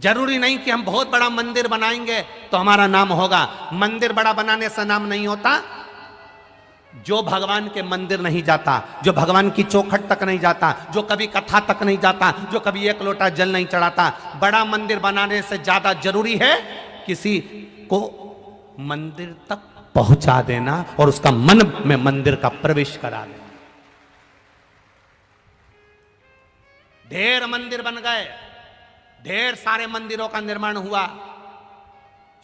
जरूरी नहीं कि हम बहुत बड़ा मंदिर बनाएंगे तो हमारा नाम होगा। मंदिर बड़ा बनाने से नाम नहीं होता। जो भगवान के मंदिर नहीं जाता, जो भगवान की चौखट तक नहीं जाता, जो कभी कथा तक नहीं जाता, जो कभी एक लोटा जल नहीं चढ़ाता, बड़ा मंदिर बनाने से ज्यादा जरूरी है किसी को मंदिर तक पहुंचा देना और उसका मन में मंदिर का प्रवेश करा देना। ढेर मंदिर बन गए, ढेर सारे मंदिरों का निर्माण हुआ।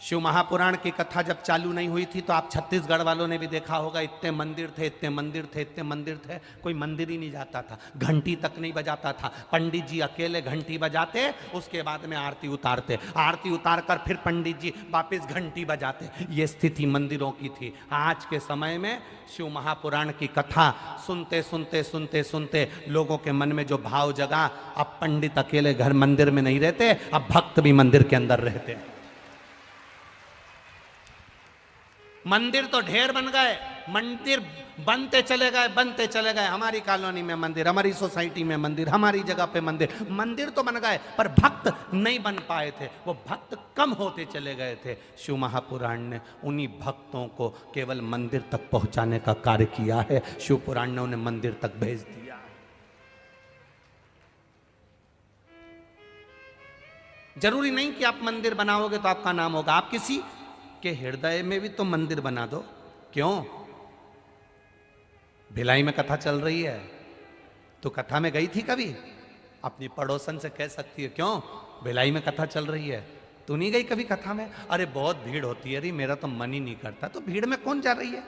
शिव महापुराण की कथा जब चालू नहीं हुई थी तो आप छत्तीसगढ़ वालों ने भी देखा होगा, इतने मंदिर थे, इतने मंदिर थे, इतने मंदिर थे, कोई मंदिर ही नहीं जाता था, घंटी तक नहीं बजाता था। पंडित जी अकेले घंटी बजाते, उसके बाद में आरती उतारते, आरती उतार कर फिर पंडित जी वापस घंटी बजाते। ये स्थिति मंदिरों की थी। आज के समय में शिव महापुराण की कथा सुनते सुनते सुनते सुनते लोगों के मन में जो भाव जगा, अब पंडित अकेले घर मंदिर में नहीं रहते, अब भक्त भी मंदिर के अंदर रहते हैं। मंदिर तो ढेर बन गए, मंदिर बनते चले गए, बनते चले गए। हमारी कॉलोनी में मंदिर, हमारी सोसाइटी में मंदिर, हमारी जगह पे मंदिर, मंदिर तो बन गए पर भक्त नहीं बन पाए थे, वो भक्त कम होते चले गए थे। शिव महापुराण ने उन्हीं भक्तों को केवल मंदिर तक पहुंचाने का कार्य किया है। शिव पुराण ने उन्हें मंदिर तक भेज दिया। जरूरी नहीं कि आप मंदिर बनाओगे तो आपका नाम होगा। आप किसी के हृदय में भी तो मंदिर बना दो। क्यों? भिलाई में कथा चल रही है, तो कथा में गई थी कभी? अपनी पड़ोसन से कह सकती है, क्यों भिलाई में कथा चल रही है, तू नहीं गई कभी कथा में? अरे बहुत भीड़ होती है, अरे मेरा तो मन ही नहीं करता। तो भीड़ में कौन जा रही है?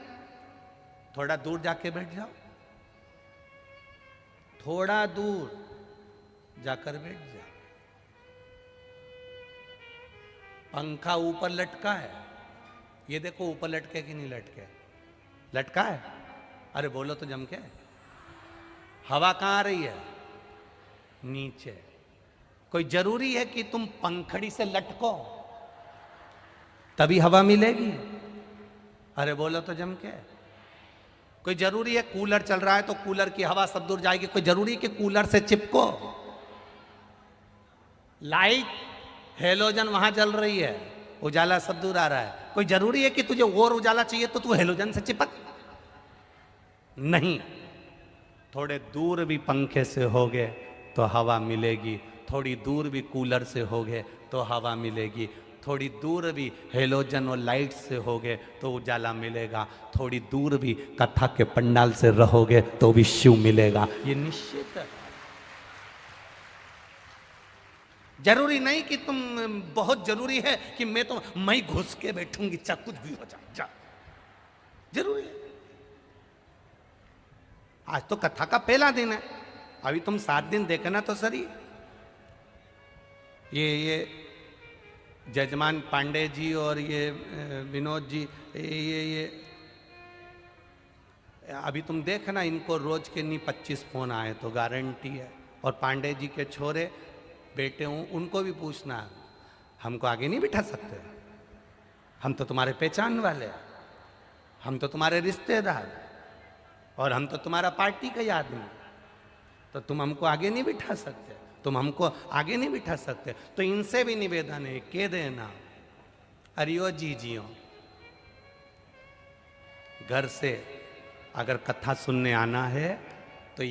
थोड़ा दूर जाके बैठ जाओ, थोड़ा दूर जाकर बैठ जाओ। पंखा ऊपर लटका है, ये देखो ऊपर लटके कि नहीं लटके? लटका है। अरे बोलो तो जम के। हवा कहां आ रही है? नीचे। कोई जरूरी है कि तुम पंखड़ी से लटको तभी हवा मिलेगी? अरे बोलो तो जम के। कोई जरूरी है कूलर चल रहा है तो कूलर की हवा सब दूर जाएगी? कोई जरूरी है कि कूलर से चिपको? लाइट हेलोजन वहां जल रही है, उजाला सब दूर आ रहा है। कोई जरूरी है कि तुझे और उजाला चाहिए तो तू हेलोजन से चिपक? नहीं। थोड़े दूर भी पंखे से होगे तो हवा मिलेगी, थोड़ी दूर भी कूलर से होगे तो हवा मिलेगी, थोड़ी दूर भी हेलोजन और लाइट से होगे तो उजाला मिलेगा, थोड़ी दूर भी कथा के पंडाल से रहोगे तो भी शिव मिलेगा। ये निश्चित है। जरूरी नहीं कि तुम, बहुत जरूरी है कि मैं घुस के बैठूंगी चाहे कुछ भी हो जाए, जरूरी है। आज तो कथा का पहला दिन है, अभी तुम 7 दिन देखना तो सही। ये जजमान पांडे जी और ये विनोद जी, ये अभी तुम देखना, इनको रोज के नहीं 25 फोन आए तो गारंटी है। और पांडे जी के छोरे बेटे हूं, उनको भी पूछना, हमको आगे नहीं बिठा सकते? हम तो तुम्हारे पहचान वाले, हम तो तुम्हारे रिश्तेदार, और हम तो तुम्हारा पार्टी का आदमी, तो तुम हमको आगे नहीं बिठा सकते, तुम हमको आगे नहीं बिठा सकते। तो इनसे भी निवेदन है, कह देना अरियो जी जियो, घर से अगर कथा सुनने आना है तो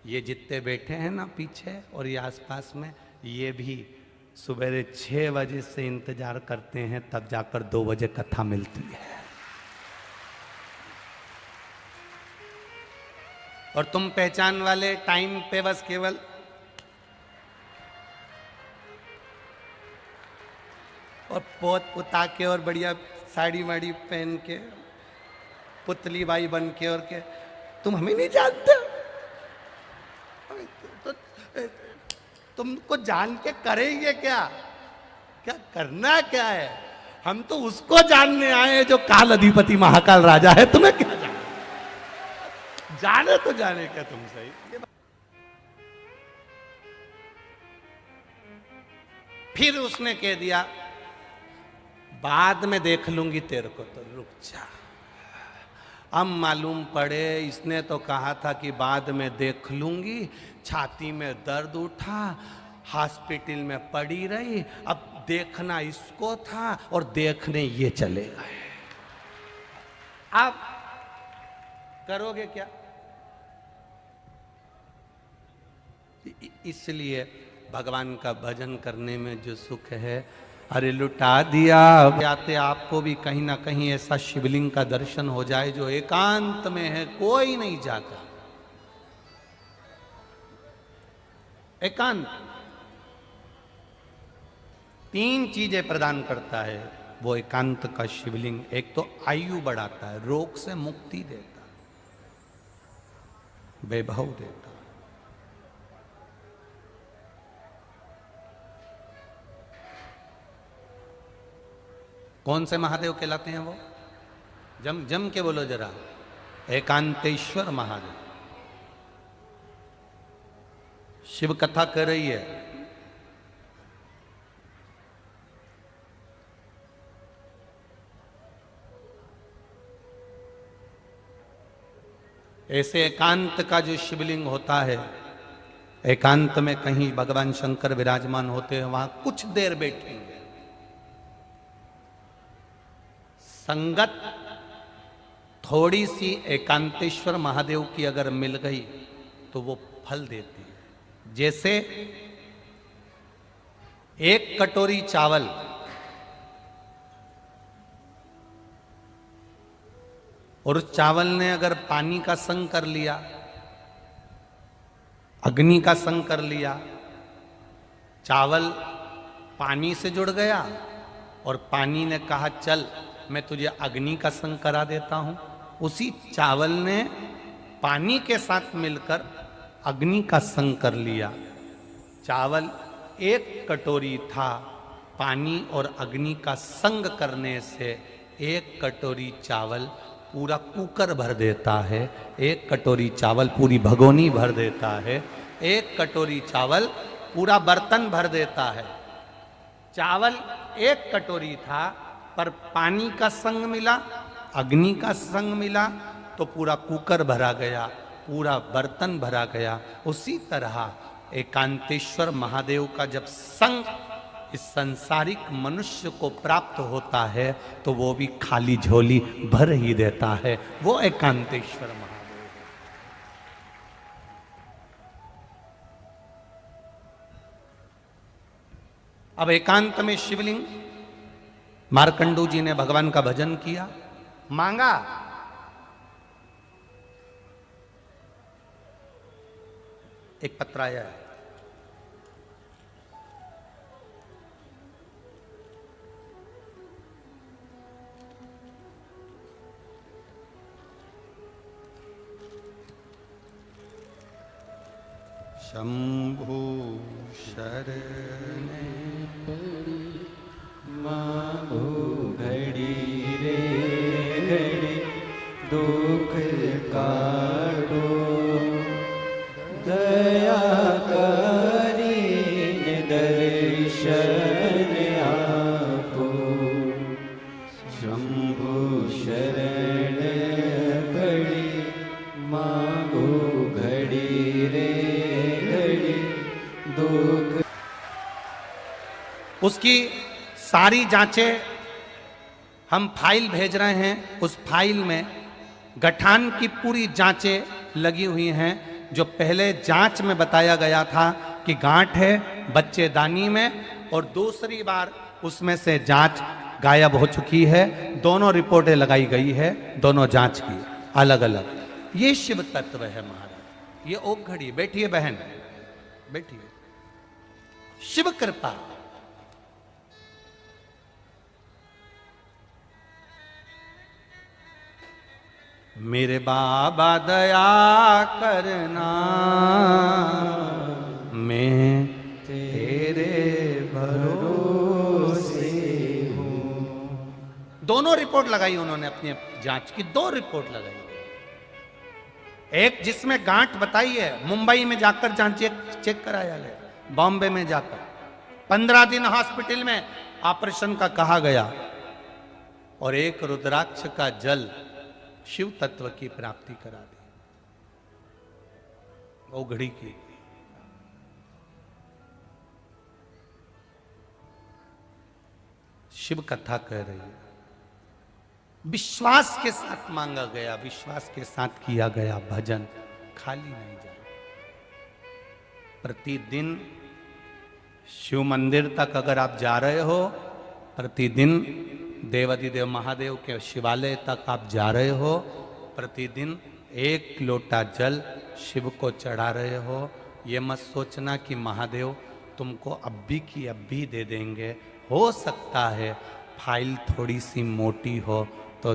ये जितने बैठे हैं ना पीछे और ये आसपास में, ये भी सुबह 6 बजे से इंतजार करते हैं, तब जाकर 2 बजे कथा मिलती है। और तुम पहचान वाले टाइम पे बस केवल और पोत पुता के और बढ़िया साड़ी वाड़ी पहन के पुतली बाई बन के और के तुम हमें नहीं जानते, तुमको जान के करेंगे क्या? क्या करना क्या है? हम तो उसको जानने आए हैं जो काल अधिपति महाकाल राजा है। तुम्हें क्या जाने तो जाने क्या तुम सही। फिर उसने कह दिया बाद में देख लूंगी तेरे को, तो रुक जा। अब मालूम पड़े इसने तो कहा था कि बाद में देख लूंगी, छाती में दर्द उठा, हॉस्पिटल में पड़ी रही। अब देखना इसको था और देखने ये चले गए। आप करोगे क्या? इसलिए भगवान का भजन करने में जो सुख है, अरे लुटा दिया। आते आपको भी कहीं ना कहीं ऐसा शिवलिंग का दर्शन हो जाए जो एकांत में है, कोई नहीं जाता। एकांत 3 चीजें प्रदान करता है वो एकांत का शिवलिंग। एक तो आयु बढ़ाता है, रोग से मुक्ति देता है, वैभव देता है। कौन से महादेव कहलाते हैं वो? जम जम के बोलो जरा। एकांतेश्वर महादेव। शिव कथा कर रही है। ऐसे एकांत का जो शिवलिंग होता है, एकांत में कहीं भगवान शंकर विराजमान होते हैं, वहां कुछ देर बैठेंगे। संगत थोड़ी सी एकांतेश्वर महादेव की अगर मिल गई तो वो फल देती है। जैसे एक कटोरी चावल और उस चावल ने अगर पानी का संग कर लिया, अग्नि का संग कर लिया, चावल पानी से जुड़ गया और पानी ने कहा चल मैं तुझे अग्नि का संग करा देता हूं। उसी चावल ने पानी के साथ मिलकर अग्नि का संग कर लिया। चावल एक कटोरी था, पानी और अग्नि का संग करने से एक कटोरी चावल पूरा कुकर भर देता है, एक कटोरी चावल पूरी भगोनी भर देता है, एक कटोरी चावल पूरा बर्तन भर देता है। चावल एक कटोरी था पर पानी का संग मिला, अग्नि का संग मिला तो पूरा कुकर भरा गया, पूरा बर्तन भरा गया। उसी तरह एकांतेश्वर महादेव का जब संग इस संसारिक मनुष्य को प्राप्त होता है तो वो भी खाली झोली भर ही देता है। वो एकांतेश्वर महादेव है। अब एकांत में शिवलिंग, मार्कंडू जी ने भगवान का भजन किया, मांगा, एक पत्र आया है। शंभु शरण पड़ी मांगो घड़ी रे घड़ी, दुख काटो दया करीने दर्शन आपो। शंभु शरण पड़ी मांगो घड़ी रे घड़ी, दुख। उसकी सारी जांचें हम फाइल भेज रहे हैं। उस फाइल में गठान की पूरी जांचें लगी हुई हैं। जो पहले जांच में बताया गया था कि गांठ है बच्चेदानी में, और दूसरी बार उसमें से जांच गायब हो चुकी है। दोनों रिपोर्टें लगाई गई है, दोनों जांच की अलग अलग। ये शिव तत्व है महाराज। ये ओक घड़ी। बैठिए बहन, बैठिए। शिव कृपा। मेरे बाबा दया करना, मैं तेरे भरोसे हूं। दोनों रिपोर्ट लगाई उन्होंने अपनी जांच की। 2 रिपोर्ट लगाई। एक जिसमें गांठ बताई है, मुंबई में जाकर जांच चेक कराया गया, बॉम्बे में जाकर 15 दिन हॉस्पिटल में ऑपरेशन का कहा गया। और एक रुद्राक्ष का जल शिव तत्व की प्राप्ति करा दी, वो घड़ी की। शिव कथा कह रही है। विश्वास के साथ मांगा गया, विश्वास के साथ किया गया भजन खाली नहीं जाए। प्रतिदिन शिव मंदिर तक अगर आप जा रहे हो, प्रतिदिन देवाधिदेव महादेव के शिवालय तक आप जा रहे हो, प्रतिदिन 1 लोटा जल शिव को चढ़ा रहे हो, ये मत सोचना कि महादेव तुमको अभी की अभी दे देंगे। हो सकता है फाइल थोड़ी सी मोटी हो तो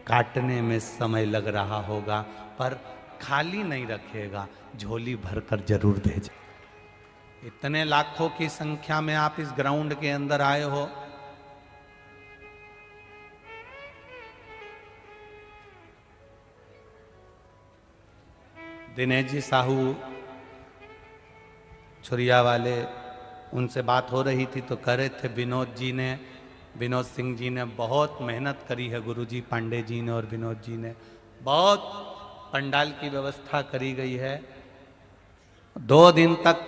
काटने में समय लग रहा होगा, पर खाली नहीं रखेगा, झोली भरकर जरूर भेजे। इतने लाखों की संख्या में आप इस ग्राउंड के अंदर आए हो, दिनेश जी साहू छुरिया वाले, उनसे बात हो रही थी तो कह रहे थे विनोद सिंह जी ने बहुत मेहनत करी है, गुरुजी पांडे जी ने और विनोद जी ने बहुत पंडाल की व्यवस्था करी गई है। 2 दिन तक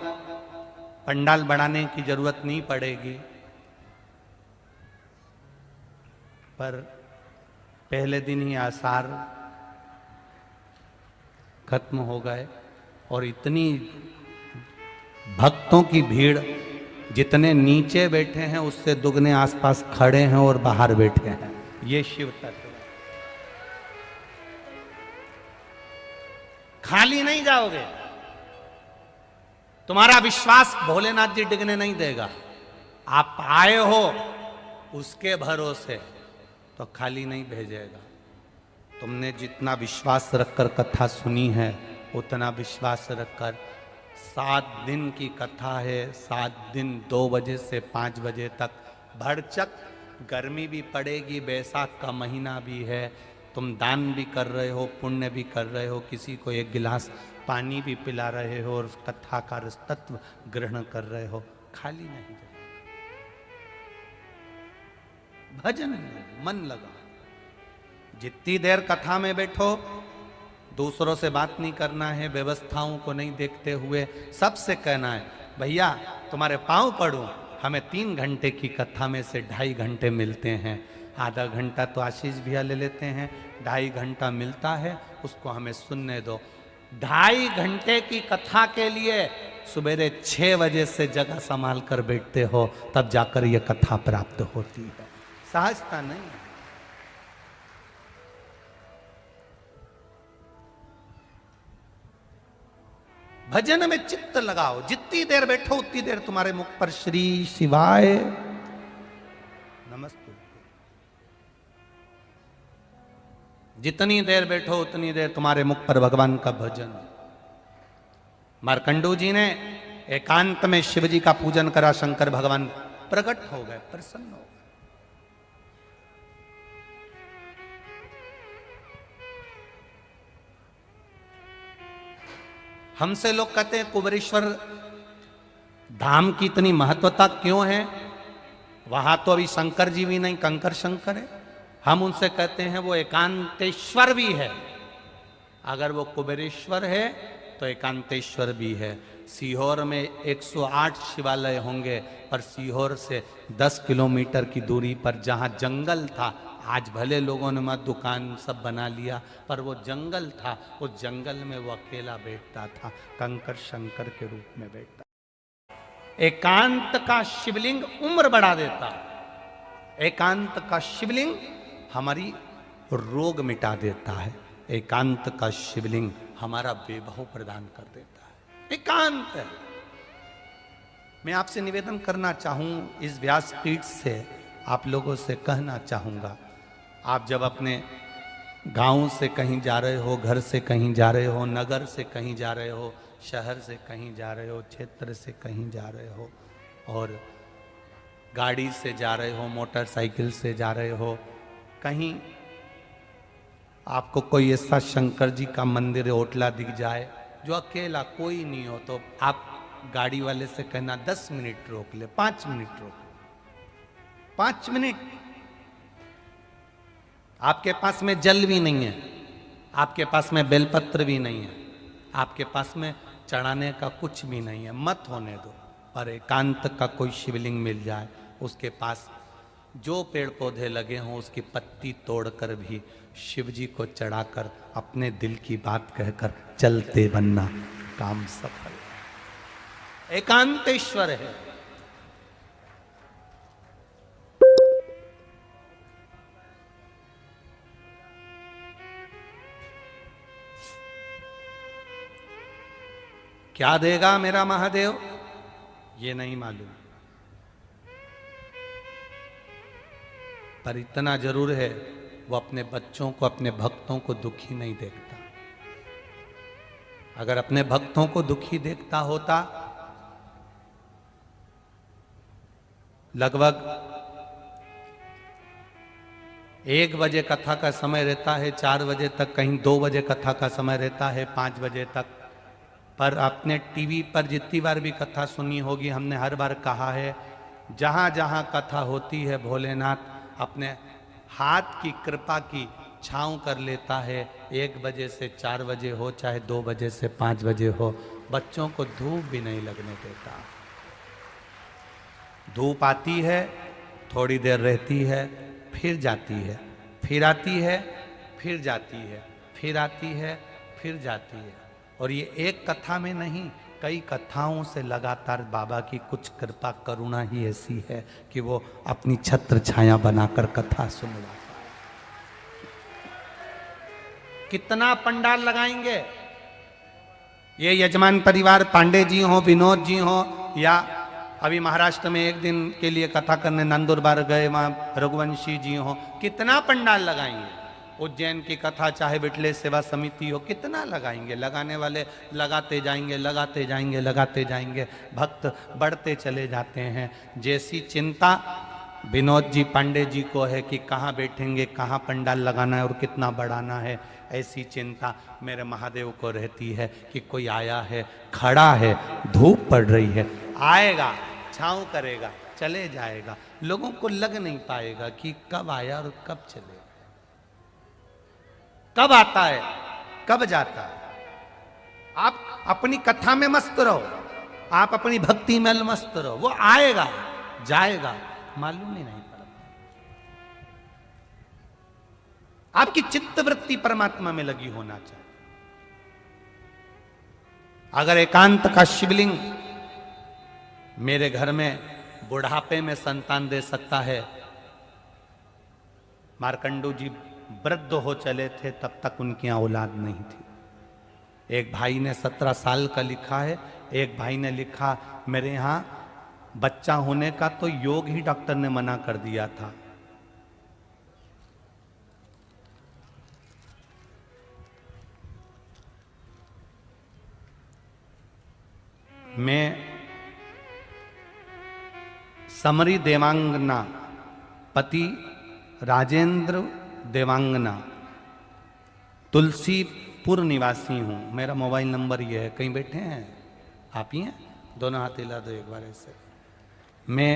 पंडाल बढ़ाने की जरूरत नहीं पड़ेगी, पर पहले दिन ही आसार खत्म हो गए और इतनी भक्तों की भीड़, जितने नीचे बैठे हैं उससे दुगने आसपास खड़े हैं और बाहर बैठे हैं। ये शिव तत्व है। खाली नहीं जाओगे, तुम्हारा विश्वास भोलेनाथ जी डिगने नहीं देगा। आप आए हो उसके भरोसे तो खाली नहीं भेजेगा। तुमने जितना विश्वास रखकर कथा सुनी है, उतना विश्वास रखकर 7 दिन की कथा है, 7 दिन 2 बजे से 5 बजे तक, भरचक गर्मी भी पड़ेगी, बैसाख का महीना भी है, तुम दान भी कर रहे हो, पुण्य भी कर रहे हो, किसी को 1 गिलास पानी भी पिला रहे हो और कथा का तत्व ग्रहण कर रहे हो, खाली नहीं जाए। भजन में मन लगा। जितनी देर कथा में बैठो, दूसरों से बात नहीं करना है, व्यवस्थाओं को नहीं देखते हुए सबसे कहना है, भैया तुम्हारे पांव पड़ूं। हमें 3 घंटे की कथा में से 2.5 घंटे मिलते हैं, आधा घंटा तो आशीष भैया ले लेते हैं, 2.5 घंटा मिलता है, उसको हमें सुनने दो। 2.5 घंटे की कथा के लिए सवेरे 6 बजे से जगह संभाल कर बैठते हो, तब जाकर यह कथा प्राप्त होती है, सहजता नहीं। भजन में चित्त लगाओ, जितनी देर बैठो उतनी देर तुम्हारे मुख पर श्री शिवाय नमस्ते। जितनी देर बैठो उतनी देर तुम्हारे मुख पर भगवान का भजन। मार्कंडू जी ने एकांत में शिव जी का पूजन करा, शंकर भगवान प्रकट हो गए, प्रसन्न हो गए। हमसे लोग कहते हैं कुबेरेश्वर धाम की इतनी महत्वता क्यों है, वहां तो अभी शंकर जी भी नहीं, कंकर शंकर है। हम उनसे कहते हैं वो एकांतेश्वर भी है। अगर वो कुबेरेश्वर है तो एकांतेश्वर भी है। सीहोर में 108 शिवालय होंगे, पर सीहोर से 10 किलोमीटर की दूरी पर जहाँ जंगल था, आज भले लोगों ने मत दुकान सब बना लिया, पर वो जंगल था, उस जंगल में वो अकेला बैठता था, कंकर शंकर के रूप में बैठता। एकांत का शिवलिंग उम्र बढ़ा देता, एकांत का शिवलिंग हमारी रोग मिटा देता है, एकांत का शिवलिंग हमारा वैभव प्रदान कर देता है। एकांत है। मैं आपसे निवेदन करना चाहूं, इस व्यासपीठ से आप लोगों से कहना चाहूंगा, आप जब अपने गांव से कहीं जा रहे हो, घर से कहीं जा रहे हो, नगर से कहीं जा रहे हो, शहर से कहीं जा रहे हो, क्षेत्र से कहीं जा रहे हो, और गाड़ी से जा रहे हो, मोटरसाइकिल से जा रहे हो, कहीं आपको कोई ऐसा शंकर जी का मंदिर ओटला दिख जाए जो अकेला कोई नहीं हो, तो आप गाड़ी वाले से कहना 10 मिनट रोक ले, 5 मिनट रोक ले, 5 मिनट। आपके पास में जल भी नहीं है, आपके पास में बेलपत्र भी नहीं है, आपके पास में चढ़ाने का कुछ भी नहीं है, मत होने दो। पर एकांत का कोई शिवलिंग मिल जाए, उसके पास जो पेड़ पौधे लगे हों उसकी पत्ती तोड़कर भी शिव जी को चढ़ाकर अपने दिल की बात कहकर चलते बनना, काम सफल। एकांतेश्वर है। क्या देगा मेरा महादेव ये नहीं मालूम, पर इतना जरूर है वो अपने बच्चों को, अपने भक्तों को दुखी नहीं देखता। अगर अपने भक्तों को दुखी देखता होता, लगभग 1 बजे कथा का समय रहता है, 4 बजे तक, कहीं 2 बजे कथा का समय रहता है, 5 बजे तक, पर आपने टीवी पर जितनी बार भी कथा सुनी होगी, हमने हर बार कहा है, जहां जहां कथा होती है भोलेनाथ अपने हाथ की कृपा की छांव कर लेता है। 1 बजे से 4 बजे हो, चाहे 2 बजे से 5 बजे हो, बच्चों को धूप भी नहीं लगने देता। धूप आती है, थोड़ी देर रहती है, फिर जाती है, फिर आती है, फिर जाती है, फिर आती है, फिर जाती है। और ये एक कथा में नहीं, कई कथाओं से लगातार बाबा की कुछ कृपा करुणा ही ऐसी है कि वो अपनी छत्र छाया बनाकर कथा सुनवाता है। कितना पंडाल लगाएंगे? ये यजमान परिवार पांडे जी हो, विनोद जी हो, या अभी महाराष्ट्र में 1 दिन के लिए कथा करने नंदुरबार गए, वहां रघुवंशी जी हो, कितना पंडाल लगाएंगे? उज्जैन की कथा चाहे विटले सेवा समिति हो, कितना लगाएंगे? लगाने वाले लगाते जाएंगे, लगाते जाएंगे, लगाते जाएंगे, भक्त बढ़ते चले जाते हैं। जैसी चिंता विनोद जी पांडे जी को है कि कहाँ बैठेंगे, कहाँ पंडाल लगाना है और कितना बढ़ाना है, ऐसी चिंता मेरे महादेव को रहती है कि कोई आया है, खड़ा है, धूप पड़ रही है, आएगा, छाँव करेगा, चले जाएगा। लोगों को लग नहीं पाएगा कि कब आया और कब चलेगा, कब आता है, कब जाता है। आप अपनी कथा में मस्त रहो, आप अपनी भक्ति में मस्त रहो, वो आएगा जाएगा मालूम ही नहीं पड़ता। आपकी चित्त वृत्ति परमात्मा में लगी होना चाहिए। अगर एकांत का शिवलिंग मेरे घर में बुढ़ापे में संतान दे सकता है, मार्कंडू जी वृद्ध हो चले थे तब तक उनकी औलाद नहीं थी। एक भाई ने 17 साल का लिखा है, एक भाई ने लिखा मेरे यहां बच्चा होने का तो योग ही डॉक्टर ने मना कर दिया था। मैं समरी देवांगना, पति राजेंद्र देवांगना, तुलसीपुर निवासी हूं। मेरा मोबाइल नंबर ये है। कहीं बैठे हैं आप? ही हैं? दोनों हाथ हिला दो एक बार ऐसे। मैं